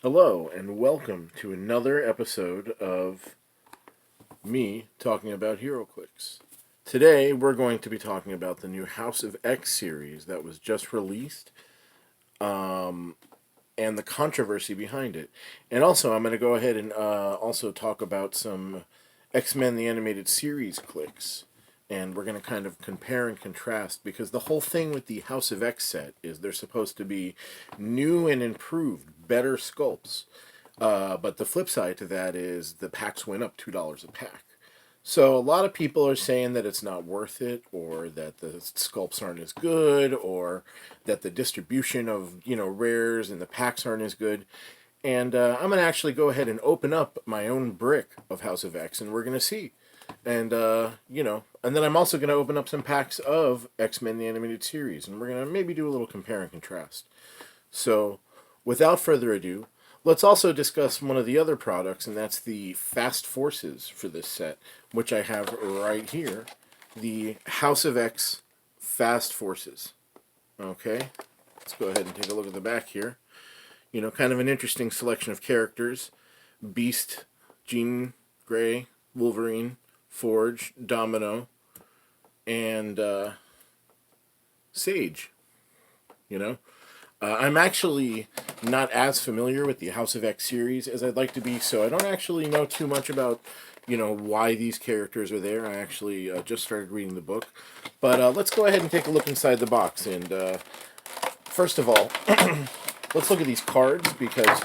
Hello, and welcome to another episode of me talking about Heroclix. Today, we're going to be talking about the new House of X series that was just released, and the controversy behind it. And also, I'm going to go ahead and also talk about some X-Men the Animated Series clicks. And we're going to kind of compare and contrast because the whole thing with the House of X set is they're supposed to be new and improved, better sculpts. But the flip side to that is the packs went up $2 a pack. So a lot of people are saying that it's not worth it, or that the sculpts aren't as good, or that the distribution of rares and the packs aren't as good. And I'm gonna actually go ahead and open up my own brick of House of X, and we're gonna see. And and then I'm also gonna open up some packs of X-Men the Animated Series, and we're gonna maybe do a little compare and contrast. So, without further ado, let's also discuss one of the other products, and that's the Fast Forces for this set, which I have right here. The House of X Fast Forces. Okay, let's go ahead and take a look at the back here. Kind of an interesting selection of characters. Beast, Jean Grey, Wolverine, Forge, Domino, and Sage. You know, I'm actually not as familiar with the House of X series as I'd like to be, so I don't actually know too much about, why these characters are there. I actually just started reading the book. But let's go ahead and take a look inside the box. And first of all, let's look at these cards, because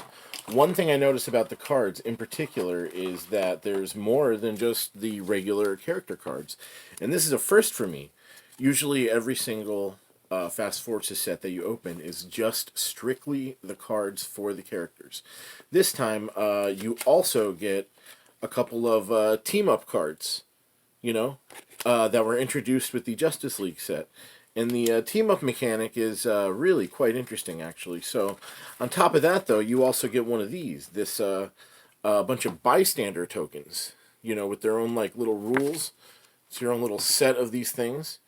one thing I noticed about the cards in particular is that there's more than just the regular character cards. And this is a first for me. Usually every single Fast Forces set that you open is just strictly the cards for the characters. This time, you also get a couple of team-up cards, that were introduced with the Justice League set. And the team-up mechanic is really quite interesting, actually. So, on top of that, though, you also get one of these. This bunch of bystander tokens, with their own, little rules. It's your own little set of these things.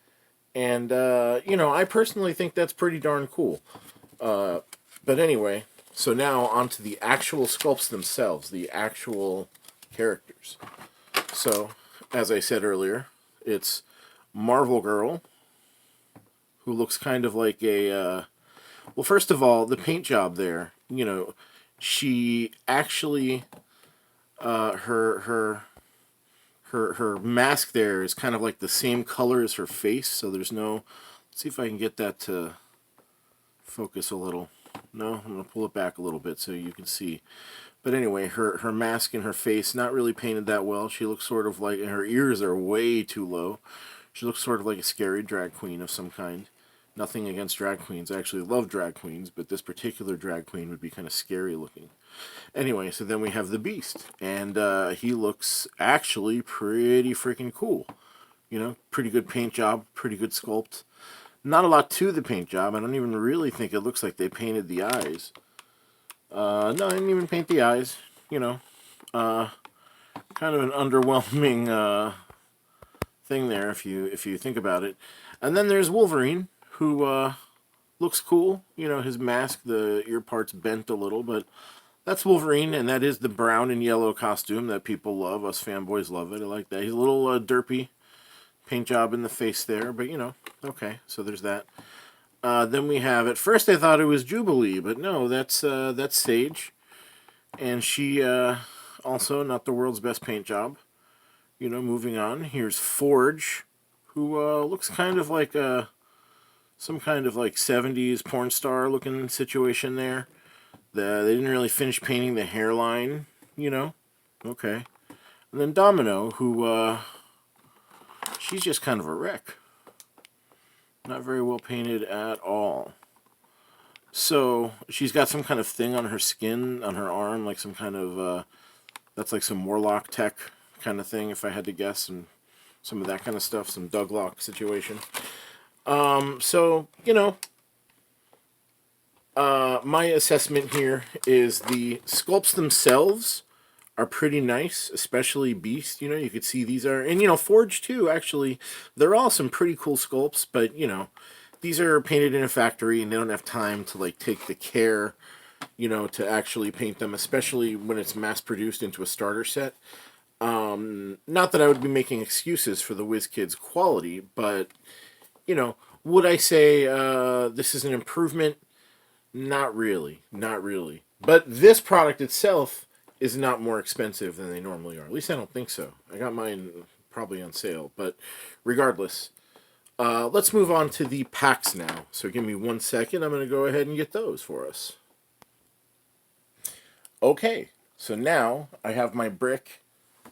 And, I personally think that's pretty darn cool. But anyway, so now onto the actual sculpts themselves, the actual characters. So, as I said earlier, it's Marvel Girl, who looks kind of like a, well, first of all, the paint job there, she actually, her mask there is kind of like the same color as her face, so there's no, let's see if I can get that to focus a little. No, I'm going to pull it back a little bit so you can see. But anyway, her mask and her face, not really painted that well. She looks sort of like, and her ears are way too low. She looks sort of like a scary drag queen of some kind. Nothing against drag queens. I actually love drag queens, but this particular drag queen would be kind of scary looking. Anyway, so then we have the Beast, and he looks actually pretty freaking cool. Pretty good paint job, pretty good sculpt. Not a lot to the paint job. I don't even really think it looks like they painted the eyes. No, I didn't even paint the eyes. Kind of an underwhelming thing there if you think about it. And then there's Wolverine, who looks cool. His mask, the ear parts bent a little, but that's Wolverine, and that is the brown and yellow costume that people love. Us fanboys love it. I like that. He's a little derpy paint job in the face there, but okay. So there's that. Then we have, at first I thought it was Jubilee, but no, that's Sage. And she also not the world's best paint job. Moving on. Here's Forge, who looks kind of like some kind of 70s porn star looking situation there. They didn't really finish painting the hairline, Okay. And then Domino, who she's just kind of a wreck. Not very well painted at all. So, she's got some kind of thing on her skin, on her arm, like some kind of, that's like some Warlock tech kind of thing, if I had to guess, and some of that kind of stuff, some Douglock situation. So, my assessment here is the sculpts themselves are pretty nice, especially Beast. You could see these are, and Forge too, actually. They're all some pretty cool sculpts, but these are painted in a factory and they don't have time to take the care you know, to actually paint them, especially when it's mass-produced into a starter set. Not that I would be making excuses for the WizKids quality, but, you know, would I say this is an improvement? Not really. Not really. But this product itself is not more expensive than they normally are. At least I don't think so. I got mine probably on sale. But regardless, let's move on to the packs now. So give me 1 second. I'm going to go ahead and get those for us. Okay. So now I have my brick,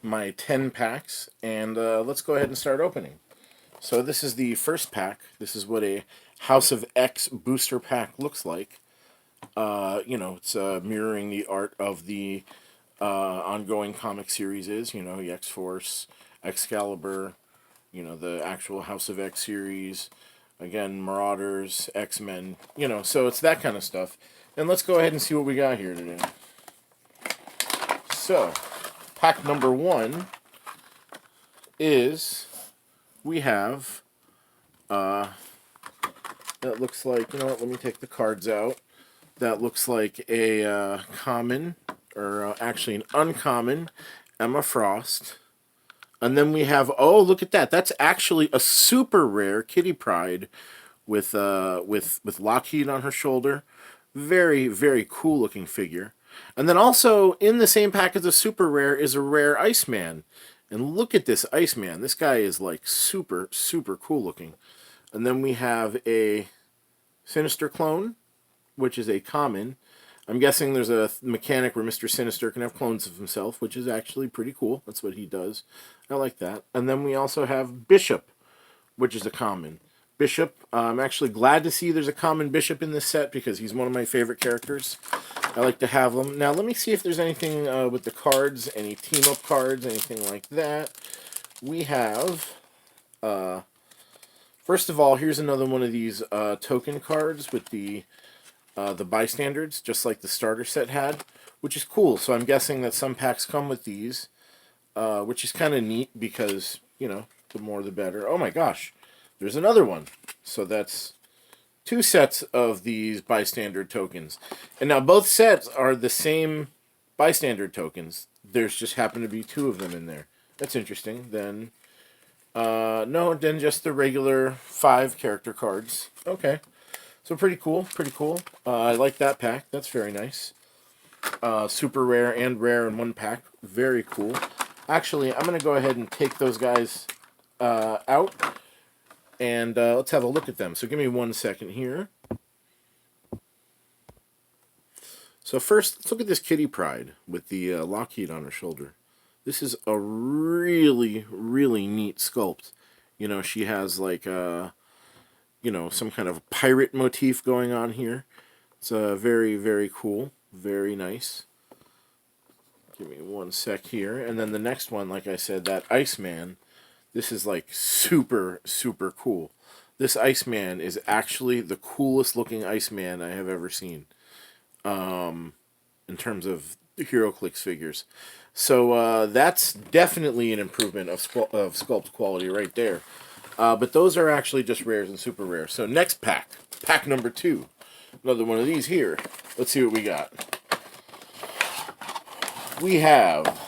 my 10 packs, and let's go ahead and start opening. So this is the first pack. This is what a House of X booster pack looks like. You know, it's mirroring the art of the ongoing comic series is, you know, the X-Force, Excalibur, you know, the actual House of X series, again, Marauders, X-Men, you know, so it's that kind of stuff. And let's go ahead and see what we got here today. So, pack number 1 is, we have, that looks like, you know what, let me take the cards out. That looks like a common, or actually an uncommon, Emma Frost. And then we have, oh, look at that. That's actually a super rare Kitty Pryde with Lockheed on her shoulder. Very, very cool looking figure. And then also in the same pack as a super rare is a rare Iceman. And look at this Iceman. This guy is like super, super cool looking. And then we have a Sinister clone, which is a common. I'm guessing there's a mechanic where Mr. Sinister can have clones of himself, which is actually pretty cool. That's what he does. I like that. And then we also have Bishop, which is a common. Bishop, I'm actually glad to see there's a common Bishop in this set because he's one of my favorite characters. I like to have them. Now let me see if there's anything with the cards, any team-up cards, anything like that. We have, first of all, here's another one of these token cards with the bystanders, just like the starter set had, which is cool. So I'm guessing that some packs come with these, which is kind of neat because, you know, the more the better. Oh my gosh, there's another one. So that's 2 sets of these bystander tokens. And now both sets are the same bystander tokens. There's just happen to be 2 of them in there. That's interesting. Then, no, then just the regular 5 character cards. Okay. So pretty cool, pretty cool. I like that pack. That's very nice. Super rare and rare in one pack. Very cool. Actually, I'm going to go ahead and take those guys out. And let's have a look at them. So give me 1 second here. So first, let's look at this Kitty Pryde with the Lockheed on her shoulder. This is a really, really neat sculpt. You know, she has like you know, some kind of pirate motif going on here. It's very, very cool. Very nice. Give me 1 sec here. And then the next one, like I said, that Iceman, this is like super, super cool. This Iceman is actually the coolest looking Iceman I have ever seen. In terms of Heroclix figures. So that's definitely an improvement of sculpt quality right there. But those are actually just rares and super rare. So next pack, pack number 2. Another one of these here. Let's see what we got. We have,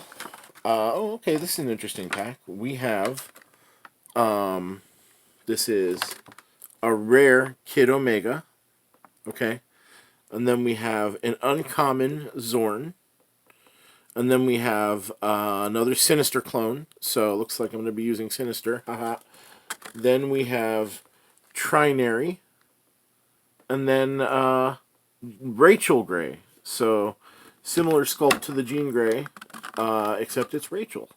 oh, okay, this is an interesting pack. We have, this is a rare Kid Omega, okay. And then we have an uncommon Zorn. And then we have another Sinister clone. So it looks like I'm going to be using Sinister. Haha. Then we have Trinary. And then Rachel Gray. So similar sculpt to the Jean Grey, except it's Rachel.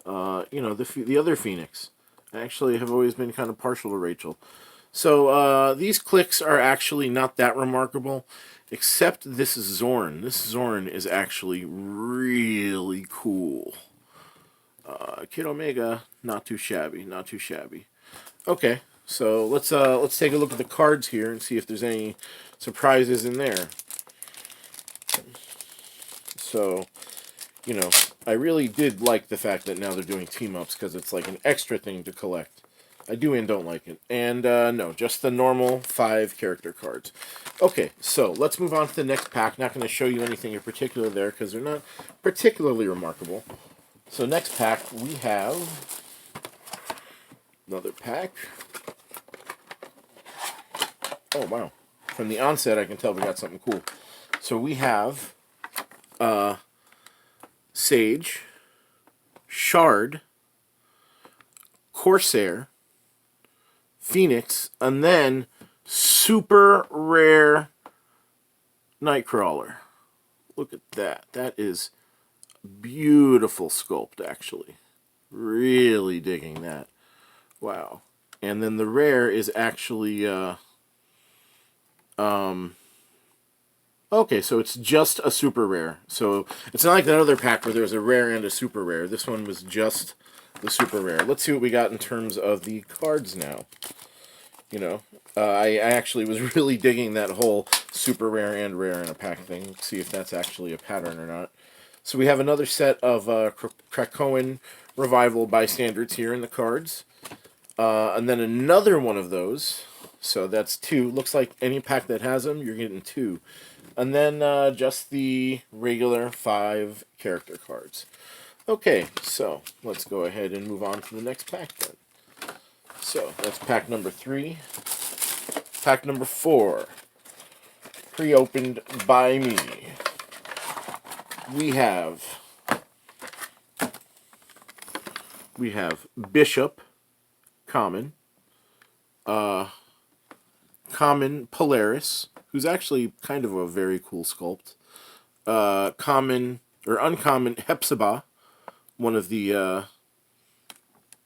You know, the other Phoenix. I actually have always been kind of partial to Rachel. So these clicks are actually not that remarkable, except this Zorn. This Zorn is actually really cool. Kid Omega, not too shabby, not too shabby. Okay, so let's take a look at the cards here and see if there's any surprises in there. So, you know, I really did like the fact that now they're doing team-ups because it's like an extra thing to collect. I do and don't like it. And, no, just the normal 5 character cards. Okay, so let's move on to the next pack. Not going to show you anything in particular there because they're not particularly remarkable. So next pack, we have another pack. Oh, wow. From the onset, I can tell we got something cool. So we have Sage, Shard, Corsair, Phoenix, and then super rare Nightcrawler. Look at that. That is beautiful sculpt, actually. Really digging that. Wow. And then the rare is actually okay, so it's just a super rare. So it's not like that other pack where there's a rare and a super rare. This one was just the super rare. Let's see what we got in terms of the cards now. You know, I actually was really digging that whole super rare and rare in a pack thing. Let's see if that's actually a pattern or not. So we have another set of Krakoan Revival Bystanders here in the cards. And then another one of those. So that's two. Looks like any pack that has them, you're getting two. And then just the regular 5 character cards. Okay, so let's go ahead and move on to the next pack then. So that's pack number 3. Pack number 4. Pre-opened by me. We have Bishop, common. Common Polaris, who's actually kind of a very cool sculpt. Common or uncommon Hepzibah, one of the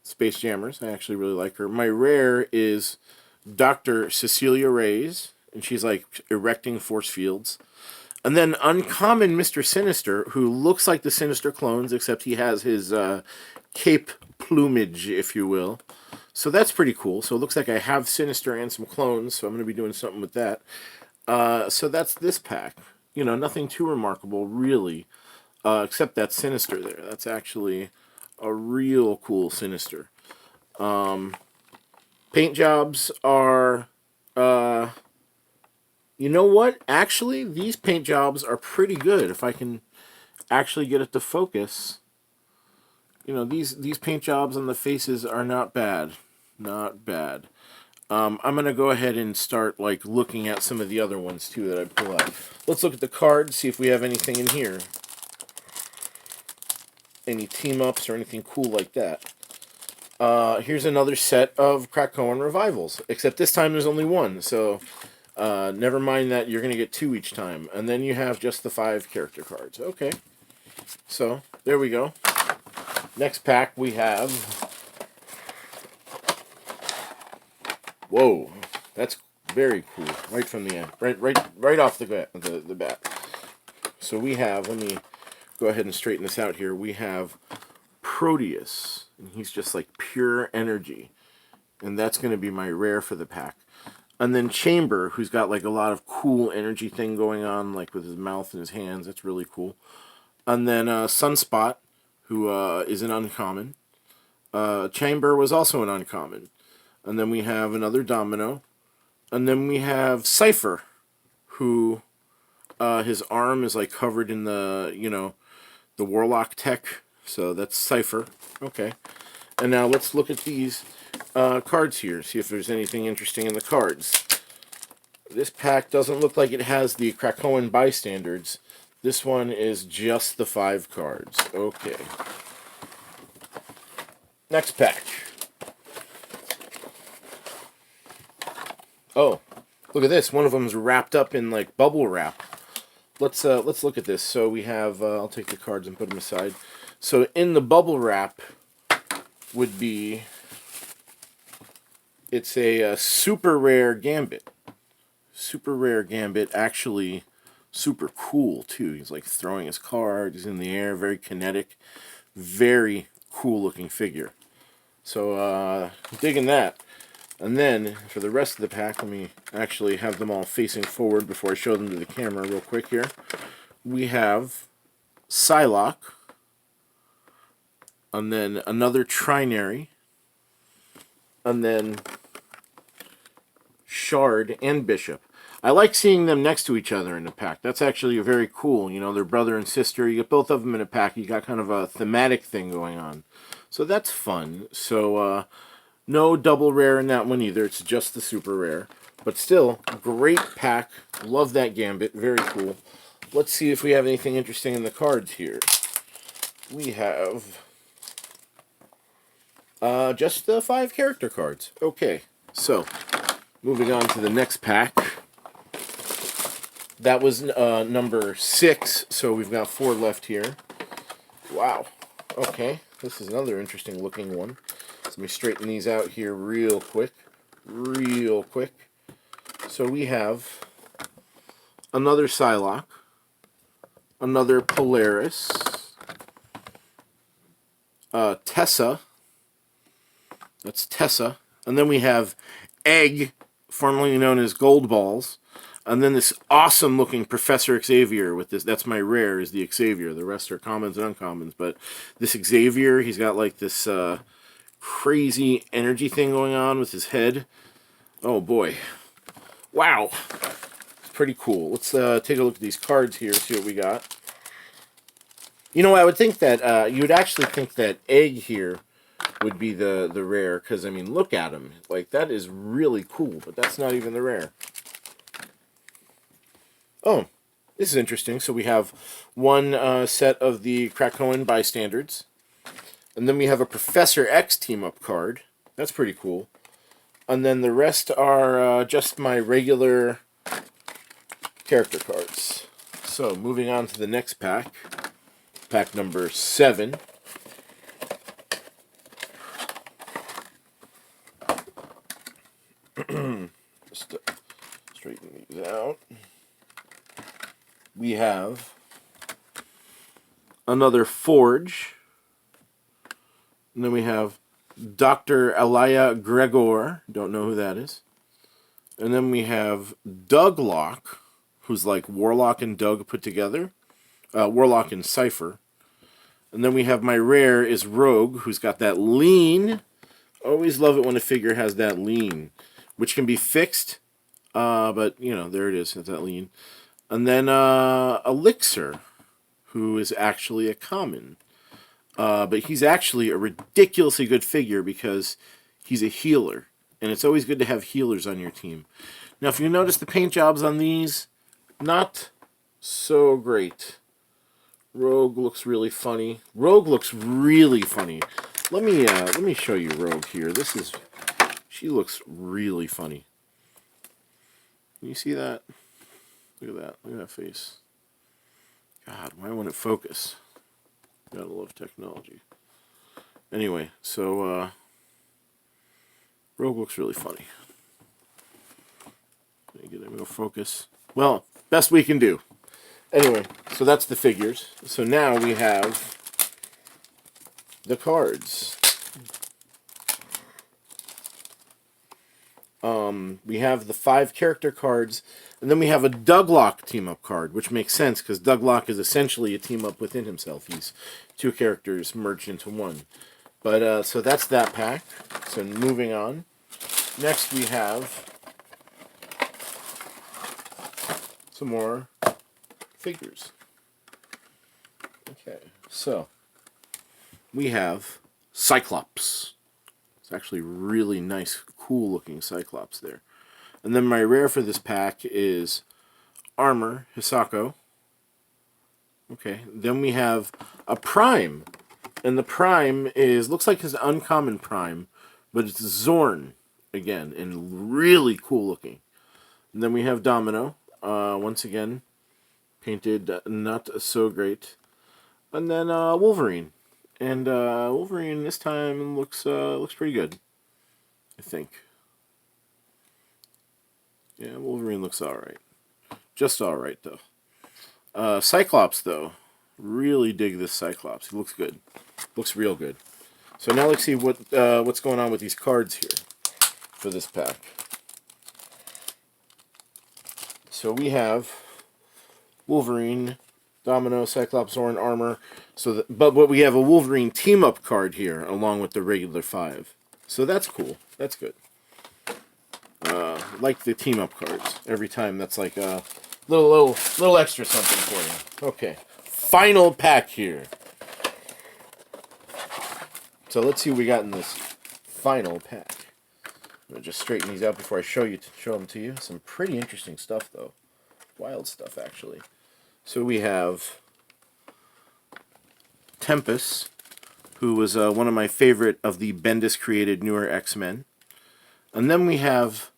Space Jammers. I actually really like her. My rare is Dr. Cecilia Reyes, and she's like erecting force fields. And then uncommon Mr. Sinister, who looks like the Sinister clones, except he has his cape plumage, if you will. So that's pretty cool. So it looks like I have Sinister and some clones, so I'm going to be doing something with that. So that's this pack. You know, nothing too remarkable, really, except that Sinister there. That's actually a real cool Sinister. Paint jobs are... you know what? Actually, these paint jobs are pretty good. If I can actually get it to focus... You know, these paint jobs on the faces are not bad. Not bad. I'm going to go ahead and start, like, looking at some of the other ones, too, that I pull out. Let's look at the cards, see if we have anything in here. Any team-ups or anything cool like that. Here's another set of Krakoan Revivals. Except this time there's only one, so never mind that, you're going to get 2 each time. And then you have just the 5 character cards. Okay. So, there we go. Next pack we have... Whoa, that's very cool. Right from the end. Right off the bat. So we have, let me go ahead and straighten this out here. We have Proteus, and he's just like pure energy. And that's going to be my rare for the pack. And then Chamber, who's got like a lot of cool energy thing going on, like with his mouth and his hands. That's really cool. And then Sunspot, who is an uncommon. Chamber was also an uncommon. And then we have another Domino. And then we have Cypher, who his arm is like covered in the, you know, the Warlock tech. So that's Cypher. Okay. And now let's look at these cards here, see if there's anything interesting in the cards. This pack doesn't look like it has the Krakoan Bystanders. This one is just the 5 cards. Okay. Next pack. Oh, look at this. One of them's wrapped up in like bubble wrap. Let's look at this. So we have. I'll take the cards and put them aside. So in the bubble wrap would be. It's a super rare Gambit. Super rare Gambit. Actually, super cool too. He's like throwing his card. He's in the air. Very kinetic. Very cool looking figure. So digging that. And then, for the rest of the pack, let me actually have them all facing forward before I show them to the camera real quick here. We have Psylocke, and then another Trinary, and then Shard and Bishop. I like seeing them next to each other in the pack. That's actually very cool. You know, they're brother and sister. You get both of them in a pack. You got kind of a thematic thing going on. So that's fun. So, no double rare in that one either. It's just the super rare. But still, great pack. Love that Gambit. Very cool. Let's see if we have anything interesting in the cards here. We have just the 5 character cards. Okay, so moving on to the next pack. That was number 6, so we've got 4 left here. Wow. Okay, this is another interesting looking one. Let me straighten these out here real quick. Real quick. So we have another Psylocke, another Polaris, Tessa. That's Tessa. And then we have Egg, formerly known as Gold Balls. And then this awesome looking Professor Xavier with this. That's my rare, is the Xavier. The rest are commons and uncommons. But this Xavier, he's got like this crazy energy thing going on with his head. Oh boy. Wow. It's pretty cool. Let's take a look at these cards here, see what we got. You know, I would think that, you would actually think that Egg here would be the rare, because, I mean, look at him. Like, that is really cool, but that's not even the rare. Oh, this is interesting. So we have one set of the Krakoan bystanders, and then we have a Professor X team-up card. That's pretty cool. And then the rest are just my regular character cards. So, moving on to the next pack. Pack number 7. Just straighten these out. We have another Forge. And then we have Dr. Elia Gregor. Don't know who that is. And then we have Douglock, who's like Warlock and Doug put together. Warlock and Cypher. And then we have my rare is Rogue, who's got that lean. Always love it when a figure has that lean, which can be fixed. But, you know, there it is. It's that lean. And then Elixir, who is actually a common. But he's actually a ridiculously good figure because he's a healer. And it's always good to have healers on your team. Now, if you notice the paint jobs on these, not so great. Rogue looks really funny. Rogue looks really funny. Let me show you Rogue here. She looks really funny. Can you see that? Look at that. Look at that face. God, why won't it focus? Gotta love technology. Anyway, so Rogue looks really funny. Let me get him to focus. Well, best we can do. Anyway, so that's the figures. So now we have the cards. We have the 5 character cards, and then we have a Douglock team-up card, which makes sense because Douglock is essentially a team-up within himself. He's 2 characters merged into one. But, so that's that pack. So moving on. Next we have some more figures. Okay, so we have Cyclops. It's actually really nice, cool looking Cyclops there. And then my rare for this pack is Armor, Hisako. Okay, then we have a Prime. And the Prime looks like his uncommon Prime, but it's Zorn again, and really cool looking. And then we have Domino, once again, painted not so great. And then Wolverine. And Wolverine this time looks pretty good, I think. Yeah, Wolverine looks alright. Just alright, though. Cyclops, though. Really dig this Cyclops. He looks good. Looks real good. So now let's see what's going on with these cards here for this pack. So we have Wolverine, Domino, Cyclops, Zorn, Armor. But we have a Wolverine team-up card here along with the regular 5. So that's cool. That's good. like the team up cards. Every time that's like a little extra something for you. Okay, final pack here. So let's see what we got in this final pack. I'm gonna just straighten these out before I show them to you. Some pretty interesting stuff though, wild stuff actually. So we have Tempest, who was one of my favorite of the Bendis created newer X-Men. And then we have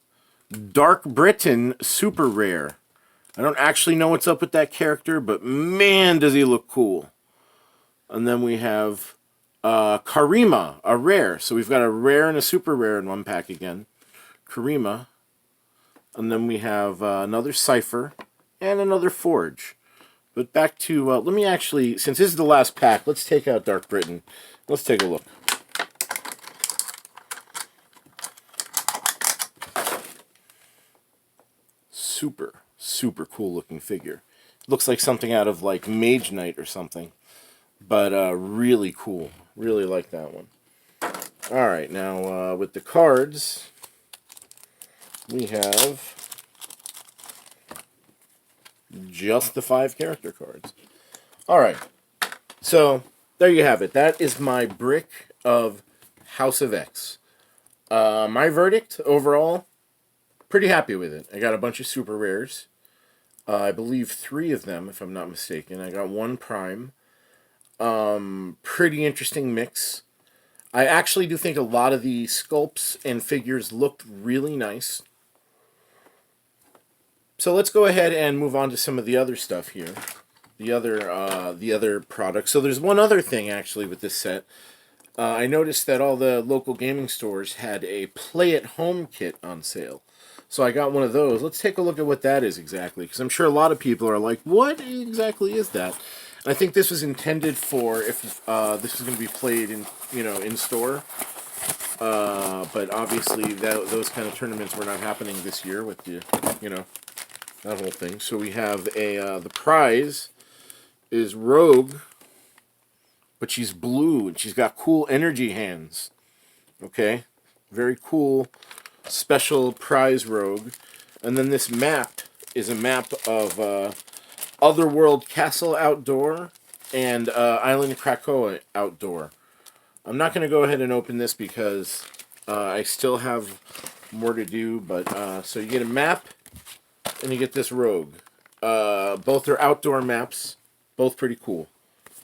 Dark Britain, super rare. I don't actually know what's up with that character, but man, does he look cool. And then we have Karima, a rare. So we've got a rare and a super rare in one pack again. Karima. And then we have another Cypher and another Forge. But back to, let me actually, since this is the last pack, let's take out Dark Britain. Let's take a look. Super cool looking figure. Looks like something out of like Mage Knight or something. But really cool. Really like that one. Alright, now with the cards, we have just the 5 character cards. Alright, so there you have it. That is my brick of House of X. My verdict overall, pretty happy with it. I got a bunch of super rares. I believe 3 of them, if I'm not mistaken. I got 1 prime. Pretty interesting mix. I actually do think a lot of the sculpts and figures looked really nice. So let's go ahead and move on to some of the other stuff here. The other products. So there's one other thing actually with this set. I noticed that all the local gaming stores had a play-at-home kit on sale. So I got one of those. Let's take a look at what that is exactly, because I'm sure a lot of people are like, what exactly is that? And I think this was intended for if this is going to be played in store. But obviously those kind of tournaments were not happening this year with the that whole thing. So we have the prize is Rogue, but she's blue and she's got cool energy hands. Okay, very cool. Special prize Rogue. And then this map is a map of Otherworld Castle Outdoor and Island Krakoa Outdoor. I'm not going to go ahead and open this because I still have more to do, but so you get a map and you get this Rogue. Both are outdoor maps, both pretty cool.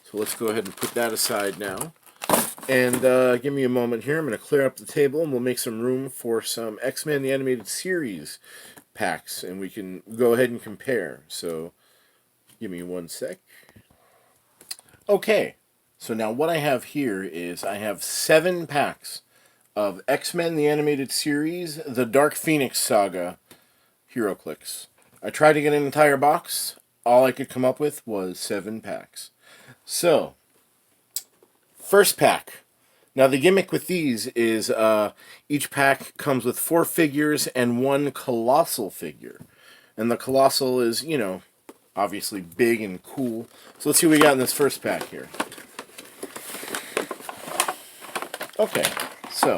So let's go ahead and put that aside now. And give me a moment here. I'm going to clear up the table and we'll make some room for some X-Men the Animated Series packs. And we can go ahead and compare. So give me one sec. Okay. So now what I have here is I have 7 packs of X-Men the Animated Series, the Dark Phoenix Saga, Heroclix. I tried to get an entire box. All I could come up with was 7 packs. So first pack. Now the gimmick with these is each pack comes with 4 figures and 1 colossal figure. And the colossal is, obviously big and cool. So let's see what we got in this first pack here. Okay, so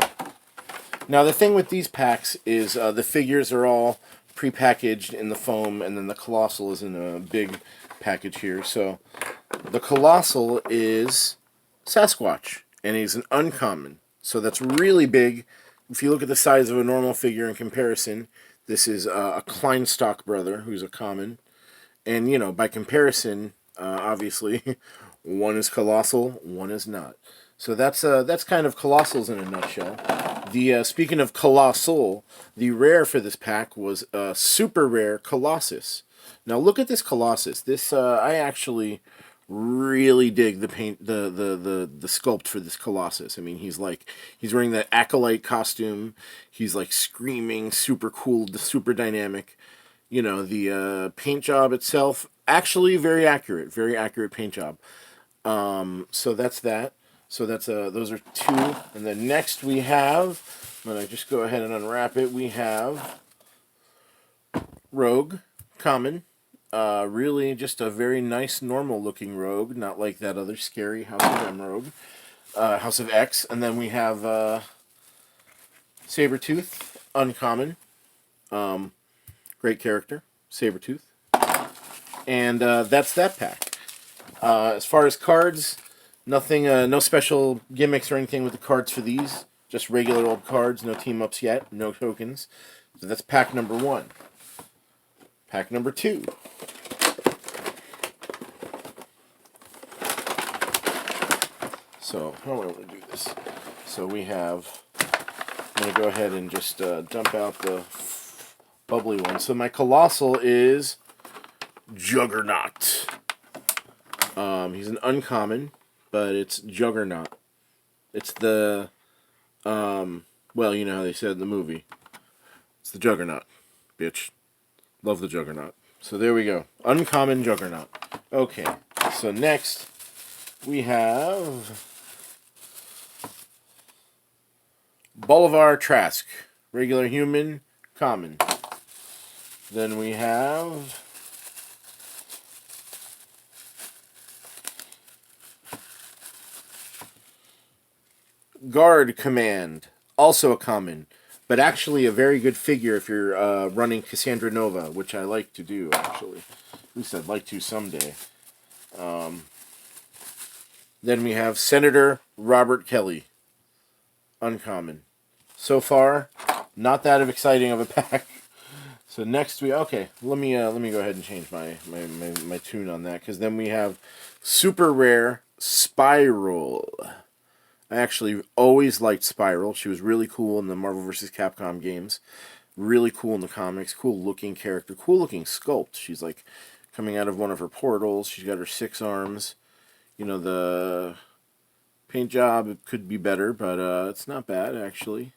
now the thing with these packs is the figures are all pre-packaged in the foam, and then the colossal is in a big package here. So the colossal is Sasquatch, and he's an uncommon. So that's really big. If you look at the size of a normal figure in comparison, this is a Kleinstock brother, who's a common. And, by comparison, obviously, one is colossal, one is not. So that's kind of colossals in a nutshell. Speaking of colossal, the rare for this pack was super rare Colossus. Now look at this Colossus. This I actually really dig the paint, the sculpt for this Colossus. I mean, he's wearing that acolyte costume. He's like screaming, super cool, super dynamic. The paint job itself actually very accurate paint job. So that's that. So that's those are 2, and then next we have, I'm gonna just go ahead and unwrap it. We have Rogue, common, really just a very nice normal looking Rogue, not like that other scary House of M Rogue, House of X, and then we have Sabretooth, uncommon, Great character, Sabretooth. And that's that pack. As far as cards, nothing, no special gimmicks or anything with the cards for these. Just regular old cards, no team-ups yet, no tokens. So that's pack number 1. Pack number 2. So, how do I want to do this? So we have, I'm going to go ahead and just dump out the bubbly one. So my Colossal is Juggernaut. He's an uncommon, but it's Juggernaut. It's the, well, you know how they said in the movie. It's the Juggernaut, bitch. Love the Juggernaut. So there we go. Uncommon Juggernaut. Okay, so next we have Bolivar Trask. Regular human, common. Then we have Guard Command, also a common, but actually a very good figure if you're running Cassandra Nova, which I like to do, actually. At least I'd like to someday. Then we have Senator Robert Kelly, uncommon. So far, not that exciting of a pack. So next okay, let me go ahead and change my tune on that, because then we have super rare Spiral. I actually always liked Spiral. She was really cool in the Marvel vs. Capcom games. Really cool in the comics. Cool looking character. Cool looking sculpt. She's like coming out of one of her portals. She's got her 6 arms. You know, the paint job could be better, but it's not bad actually.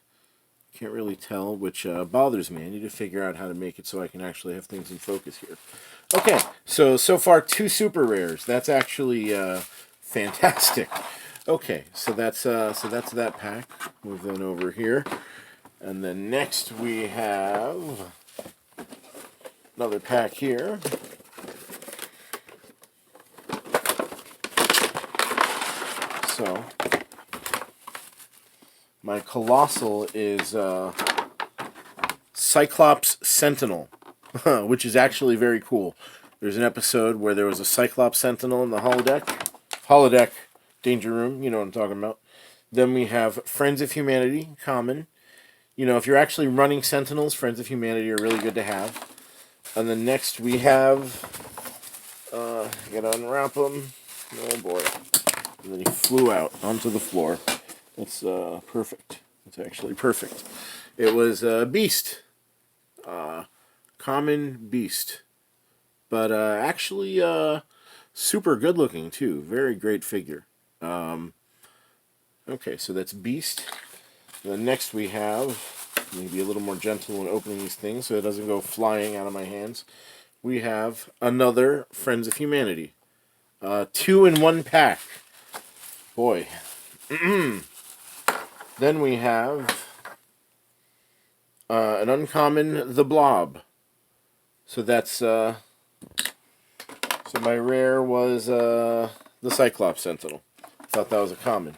Can't really tell, which bothers me. I need to figure out how to make it so I can actually have things in focus here. Okay, so far 2 super rares. That's actually fantastic. Okay, so that's that pack. Move that over here, and then next we have another pack here. So my Colossal is Cyclops Sentinel, which is actually very cool. There's an episode where there was a Cyclops Sentinel in the holodeck danger room, you know what I'm talking about. Then we have Friends of Humanity, common. You know, if you're actually running Sentinels, Friends of Humanity are really good to have. And then next we have, gotta unwrap him. Oh boy. And then he flew out onto the floor. It's perfect. It's actually perfect. It was Beast. Common Beast. But actually super good looking too. Very great figure. Okay, so that's Beast. Then next we have, let me be a little more gentle when opening these things so it doesn't go flying out of my hands. We have another Friends of Humanity. 2 in 1 pack. Boy. Then we have an uncommon, the Blob. So that's, so my rare was the Cyclops Sentinel. Thought that was a common.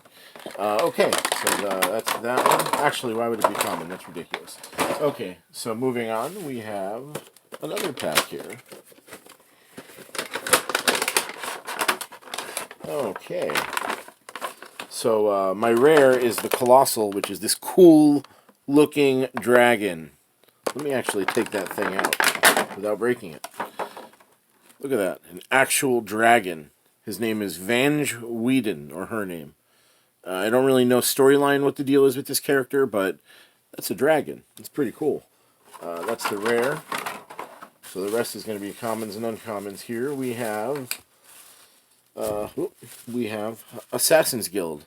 Okay, so that's that one. Actually, why would it be common? That's ridiculous. Okay, so moving on, we have another pack here. Okay. So my rare is the Colossal, which is this cool-looking dragon. Let me actually take that thing out without breaking it. Look at that, an actual dragon. His name is Vange Whedon, or her name. I don't really know storyline what the deal is with this character, but that's a dragon. It's pretty cool. That's the rare. So the rest is going to be commons and uncommons here. We have Assassin's Guild.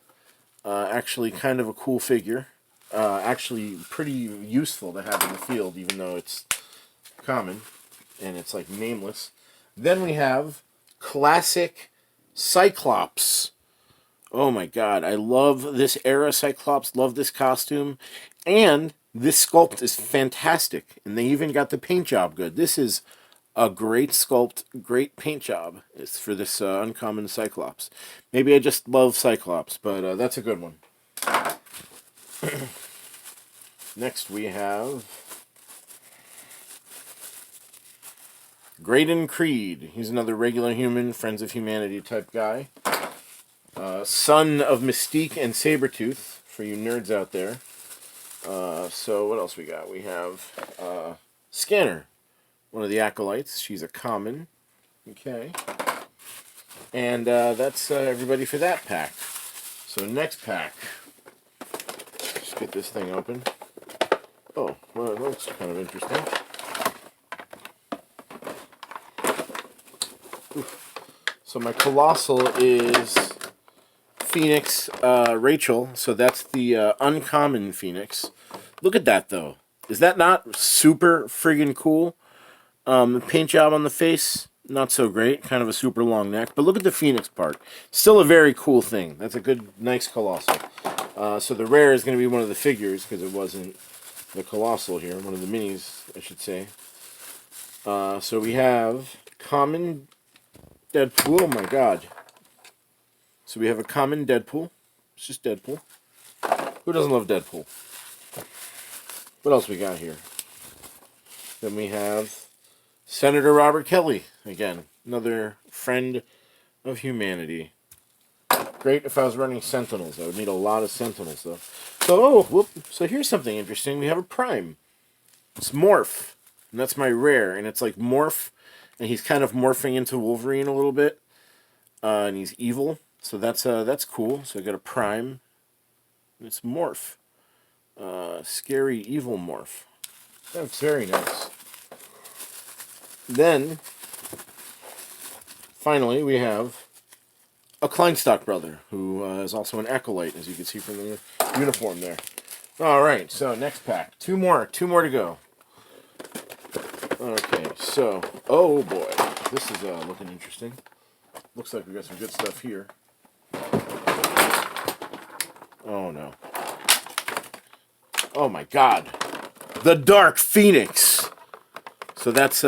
Actually kind of a cool figure. Actually pretty useful to have in the field, even though it's common and it's like nameless. Then we have classic Cyclops. Oh my god, I love this era Cyclops, love this costume, and this sculpt is fantastic, and they even got the paint job good. This is a great sculpt, great paint job. It's for this uncommon Cyclops. Maybe I just love Cyclops, but that's a good one. Next we have Graydon Creed. He's another regular human, Friends of Humanity type guy. Son of Mystique and Sabretooth, for you nerds out there. So what else we got? We have Scanner, one of the Acolytes. She's a common. Okay. And that's everybody for that pack. So next pack. Just get this thing open. Oh, well, it looks kind of interesting. Oof. So my Colossal is Phoenix Rachel. So that's the uncommon Phoenix. Look at that, though. Is that not super friggin' cool? Paint job on the face, not so great. Kind of a super long neck. But look at the Phoenix part. Still a very cool thing. That's a good, nice Colossal. So the rare is going to be one of the figures, because it wasn't the Colossal here. One of the minis, I should say. So we have common Deadpool. Oh my god. So we have a common Deadpool. It's just Deadpool. Who doesn't love Deadpool? What else we got here? Then we have Senator Robert Kelly. Again, another friend of humanity. Great if I was running Sentinels. I would need a lot of Sentinels, though. So, oh, whoop. So here's something interesting. We have a Prime. It's Morph. And that's my rare. And it's like Morph. And he's kind of morphing into Wolverine a little bit. And he's evil. So that's cool. So I got a Prime. And it's Morph. Scary evil Morph. That's very nice. Then, finally, we have a Kleinstock brother, who is also an Acolyte, as you can see from the uniform there. Alright, so next pack. Two more to go. Okay, so, oh boy, this is looking interesting. Looks like we got some good stuff here. Oh no. Oh my god. The Dark Phoenix! So that's